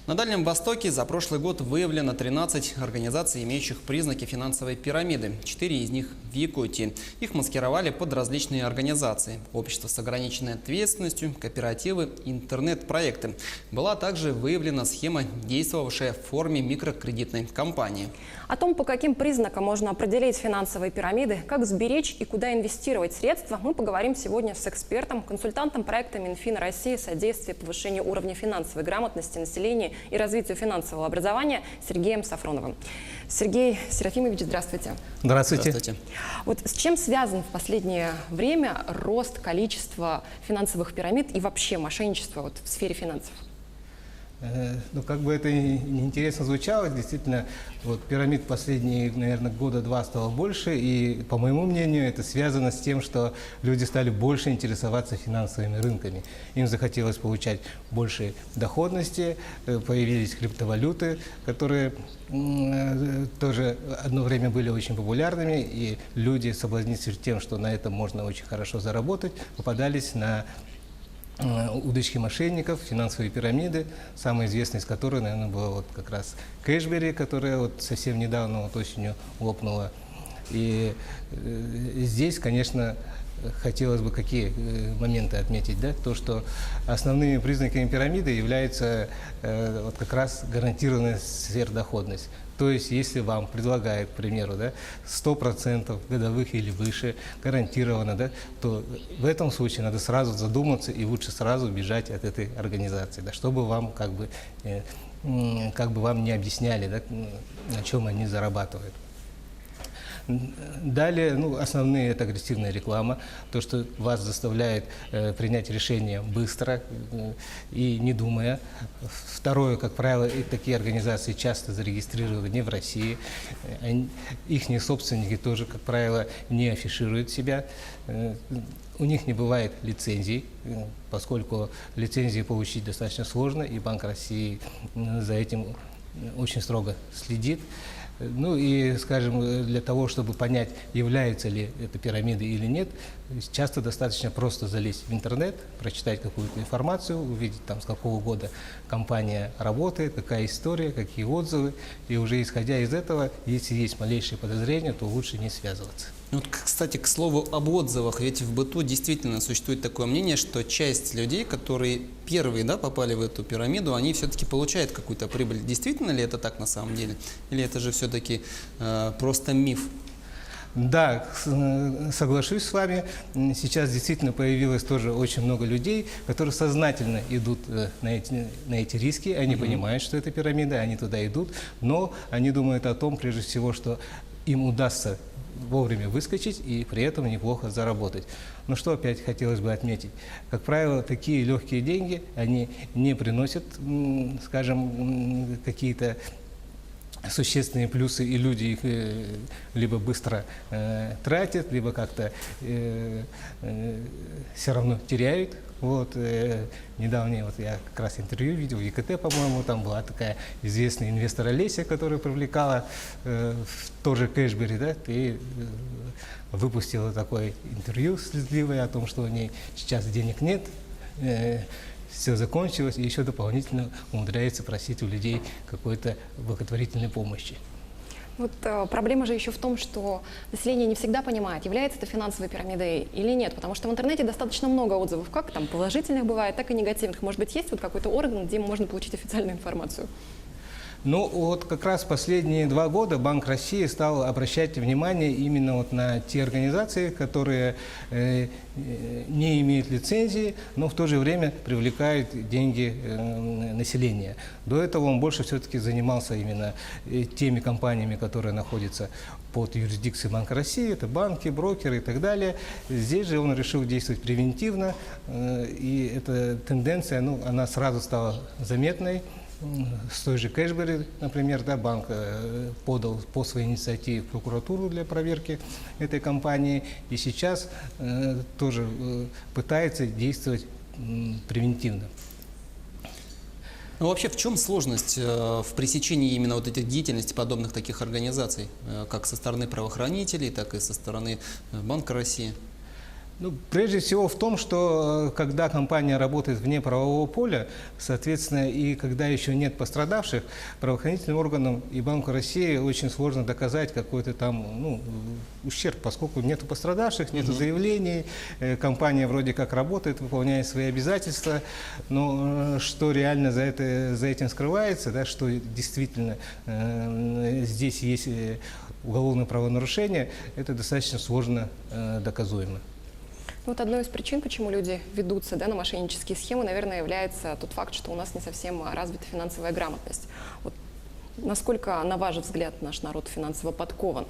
На Дальнем Востоке за прошлый год выявлено 13 организаций, имеющих признаки финансовой пирамиды. 4 из них в Якутии. Их маскировали под различные организации. Общество с ограниченной ответственностью, кооперативы, интернет-проекты. Была также выявлена схема, действовавшая в форме микрокредитной компании. О том, по каким признакам можно определить финансовые пирамиды, как сберечь и куда инвестировать средства, мы поговорим сегодня с экспертом, консультантом проекта Минфина России «Содействие повышению уровня финансовой грамотности населения и развитию финансового образования» Сергеем Сафроновым. Сергей Серафимович, здравствуйте. Здравствуйте. Здравствуйте. Вот с чем связан в последнее время рост количества финансовых пирамид и вообще мошенничества в сфере финансов? Ну, как бы это неинтересно звучало, действительно, вот пирамид последние, наверное, года два стало больше, и, по моему мнению, это связано с тем, что люди стали больше интересоваться финансовыми рынками. Им захотелось получать больше доходности, появились криптовалюты, которые тоже одно время были очень популярными, и люди, соблазнившись тем, что на этом можно очень хорошо заработать, попадались на удочки мошенников, финансовые пирамиды, самая известная из которых, наверное, была вот как раз Кэшбери, которая вот совсем недавно, вот осенью, лопнула. И здесь, конечно, хотелось бы какие моменты отметить, да? То, что основными признаками пирамиды является вот как раз гарантированная сверхдоходность. То есть, если вам предлагают, к примеру, да, 100% годовых или выше, гарантированно, да, то в этом случае надо сразу задуматься и лучше сразу бежать от этой организации, да, чтобы вам как бы вам не объясняли, да, на чем они зарабатывают. Далее, основные – это агрессивная реклама, то, что вас заставляет принять решение быстро и не думая. Второе, как правило, такие организации часто зарегистрированы не в России. Их собственники тоже, как правило, не афишируют себя. У них не бывает лицензий, поскольку лицензии получить достаточно сложно, и Банк России за этим очень строго следит. Ну и, скажем, для того, чтобы понять, является ли это пирамидой или нет, часто достаточно просто залезть в интернет, прочитать какую-то информацию, увидеть там, с какого года компания работает, какая история, какие отзывы. И уже исходя из этого, если есть малейшие подозрения, то лучше не связываться. Вот, кстати, к слову об отзывах, ведь в быту действительно существует такое мнение, что часть людей, которые первые попали в эту пирамиду, они все-таки получают какую-то прибыль. Действительно ли это так на самом деле? Или это же все-таки просто миф? Да, соглашусь с вами. Сейчас действительно появилось тоже очень много людей, которые сознательно идут на эти риски. Они понимают, что это пирамида, они туда идут, но они думают о том, прежде всего, что им удастся вовремя выскочить и при этом неплохо заработать. Но что опять хотелось бы отметить? Как правило, такие легкие деньги, они не приносят, скажем, какие-то существенные плюсы, и люди их либо быстро тратят, либо как-то все равно теряют. Вот, недавнее я как раз интервью видел в ЕКТ, по-моему, там была такая известная инвестор Олеся, которая привлекала тоже Кэшбери, да, и выпустила такое интервью слезливое о том, что у ней сейчас денег нет, все закончилось, и еще дополнительно умудряется просить у людей какой-то благотворительной помощи. Вот проблема же еще в том, что население не всегда понимает, является это финансовой пирамидой или нет, потому что в интернете достаточно много отзывов, как там положительных бывает, так и негативных. Может быть, есть вот какой-то орган, где можно получить официальную информацию? Ну, вот как раз последние 2 года Банк России стал обращать внимание именно вот на те организации, которые не имеют лицензии, но в то же время привлекают деньги населения. До этого он больше все-таки занимался именно теми компаниями, которые находятся под юрисдикцией Банка России, это банки, брокеры и так далее. Здесь же он решил действовать превентивно, и эта тенденция, она сразу стала заметной. С той же Кэшбери, например, банк подал по своей инициативе в прокуратуру для проверки этой компании, и сейчас тоже пытается действовать превентивно. Ну, вообще, в чем сложность в пресечении именно вот этих деятельности подобных таких организаций, как со стороны правоохранителей, так и со стороны Банка России? Ну, прежде всего в том, что когда компания работает вне правового поля, соответственно, и когда еще нет пострадавших, правоохранительным органам и Банку России очень сложно доказать какой-то там ущерб, поскольку нет пострадавших, нет заявлений, компания вроде как работает, выполняет свои обязательства, но что реально за этим скрывается, да, что действительно здесь есть уголовное правонарушение, это достаточно сложно доказуемо. Вот одной из причин, почему люди ведутся, да, на мошеннические схемы, наверное, является тот факт, что у нас не совсем развита финансовая грамотность. Вот насколько, на ваш взгляд, наш народ финансово подкован?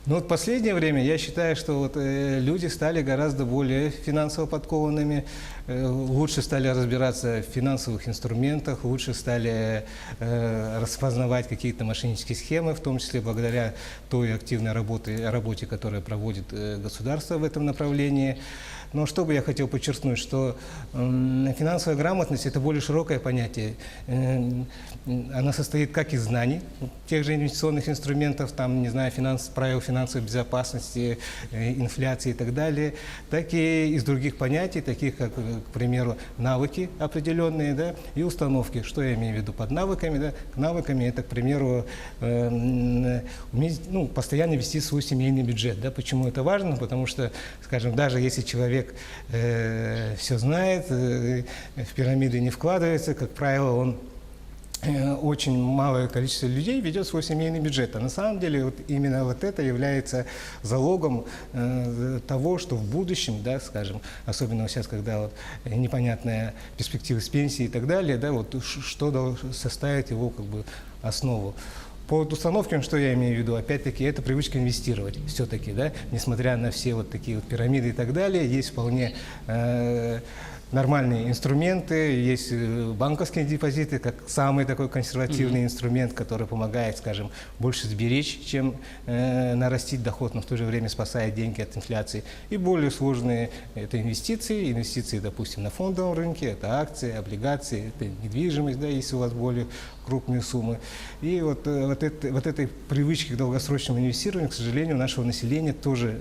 Ну вот в последнее время я считаю, что вот, люди стали гораздо более финансово подкованными, лучше стали разбираться в финансовых инструментах, лучше стали распознавать какие-то мошеннические схемы, в том числе благодаря той активной работе, которую проводит государство в этом направлении. Но что бы я хотел подчеркнуть, что финансовая грамотность – это более широкое понятие. Она состоит как из знаний, тех же инвестиционных инструментов, там, не знаю, правил финансовой безопасности, инфляции и так далее, так и из других понятий, таких как, к примеру, навыки определенные, да, и установки. Что я имею в виду под навыками? Да? Навыками это, к примеру, постоянно вести свой семейный бюджет. Да? Почему это важно? Потому что, скажем, даже если человек все знает, в пирамиды не вкладывается, как правило, очень малое количество людей ведет свой семейный бюджет. А на самом деле вот именно вот это является залогом того, что в будущем, да, скажем, особенно сейчас, когда вот непонятная перспектива с пенсии и так далее, да, вот что должно составить его как бы основу. По установкам, что я имею в виду, опять-таки, это привычка инвестировать все-таки, да, несмотря на все вот такие вот пирамиды и так далее, есть вполне нормальные инструменты, есть банковские депозиты, как самый такой консервативный инструмент, который помогает, скажем, больше сберечь, чем нарастить доход, но в то же время спасает деньги от инфляции. И более сложные – это инвестиции, допустим, на фондовом рынке, это акции, облигации, это недвижимость, да, если у вас более крупные суммы. И вот этой привычки к долгосрочному инвестированию, к сожалению, у нашего населения тоже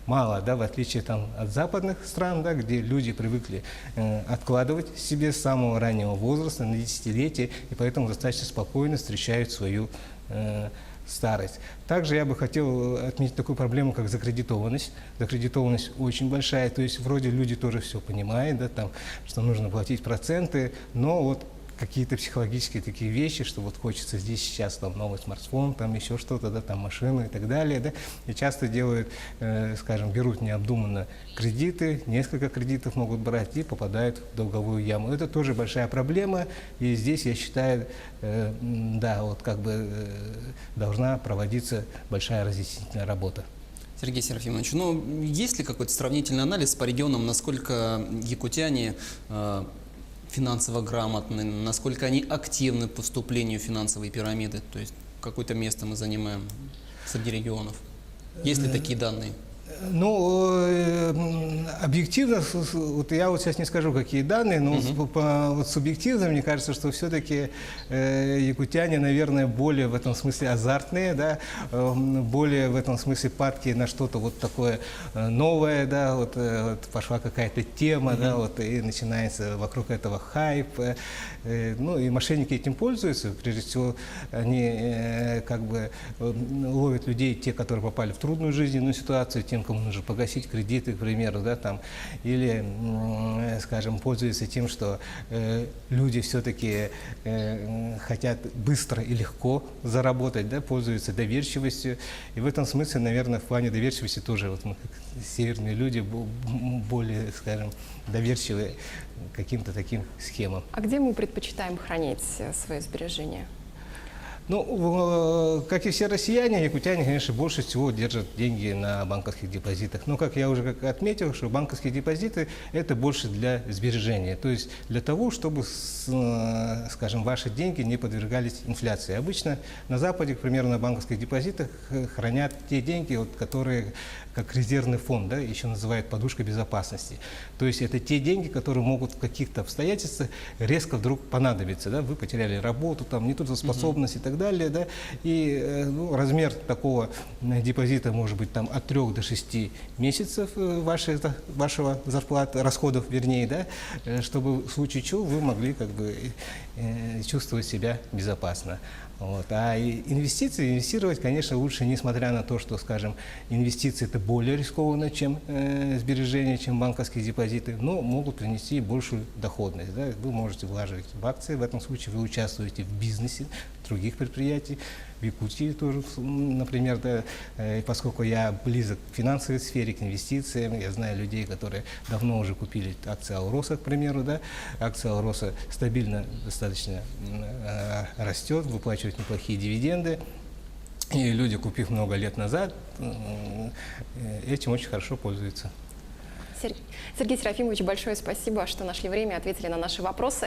мало, да, в отличие там, от западных стран, да, где люди привыкли откладывать себе с самого раннего возраста на десятилетия, и поэтому достаточно спокойно встречают свою старость. Также я бы хотел отметить такую проблему, как закредитованность. Закредитованность очень большая, то есть вроде люди тоже все понимают, да, там, что нужно платить проценты, но вот какие-то психологические такие вещи, что вот хочется здесь сейчас там новый смартфон, там еще что-то, да, там машину и так далее, да, и часто делают, скажем, берут необдуманно кредиты, несколько кредитов могут брать и попадают в долговую яму. Это тоже большая проблема, и здесь, я считаю, да, вот как бы должна проводиться большая разъяснительная работа. Сергей Серафимович, ну есть ли какой-то сравнительный анализ по регионам, насколько якутяне финансово грамотны, насколько они активны по вступлению в финансовые пирамиды, то есть какое-то место мы занимаем среди регионов? Есть ли такие данные? Ну, объективно, вот я вот сейчас не скажу, какие данные, но вот субъективно, мне кажется, что все-таки якутяне, наверное, более в этом смысле азартные, да, более в этом смысле падки на что-то вот такое новое, да, вот пошла какая-то тема, да, вот и начинается вокруг этого хайп, ну и мошенники этим пользуются, прежде всего они как бы ловят людей, те, которые попали в трудную жизненную ситуацию, тем, кому нужно погасить кредиты, к примеру, да, там, или, скажем, пользуются тем, что люди все-таки хотят быстро и легко заработать, да, пользуются доверчивостью. И в этом смысле, наверное, в плане доверчивости тоже вот мы, как северные люди, более, скажем, доверчивы каким-то таким схемам. А где мы предпочитаем хранить свои сбережения? Ну, как и все россияне, якутяне, конечно, больше всего держат деньги на банковских депозитах. Но, как я уже отметил, что банковские депозиты – это больше для сбережения. То есть для того, чтобы, скажем, ваши деньги не подвергались инфляции. Обычно на Западе, к примеру, на банковских депозитах хранят те деньги, вот, которые как резервный фонд, да, еще называют подушкой безопасности. То есть это те деньги, которые могут в каких-то обстоятельствах резко вдруг понадобиться. Да? Вы потеряли работу, там, нетрудоспособность и так так далее, да, и ну, размер такого депозита может быть там от 3 до 6 месяцев вашего зарплаты, расходов, вернее, да, чтобы в случае чего вы могли как бы чувствовать себя безопасно. Вот. А инвестировать, конечно, лучше, несмотря на то, что, скажем, инвестиции это более рискованно, чем сбережения, чем банковские депозиты, но могут принести большую доходность. Да? Вы можете вложить в акции, в этом случае вы участвуете в бизнесе других предприятий, в Якутии тоже, например, да, поскольку я близок к финансовой сфере, к инвестициям, я знаю людей, которые давно уже купили акции Алроса, к примеру, да, акция Алроса стабильно достаточно растет, выплачивает неплохие дивиденды, и люди, купив много лет назад, этим очень хорошо пользуются. Сергей Серафимович, большое спасибо, что нашли время и ответили на наши вопросы.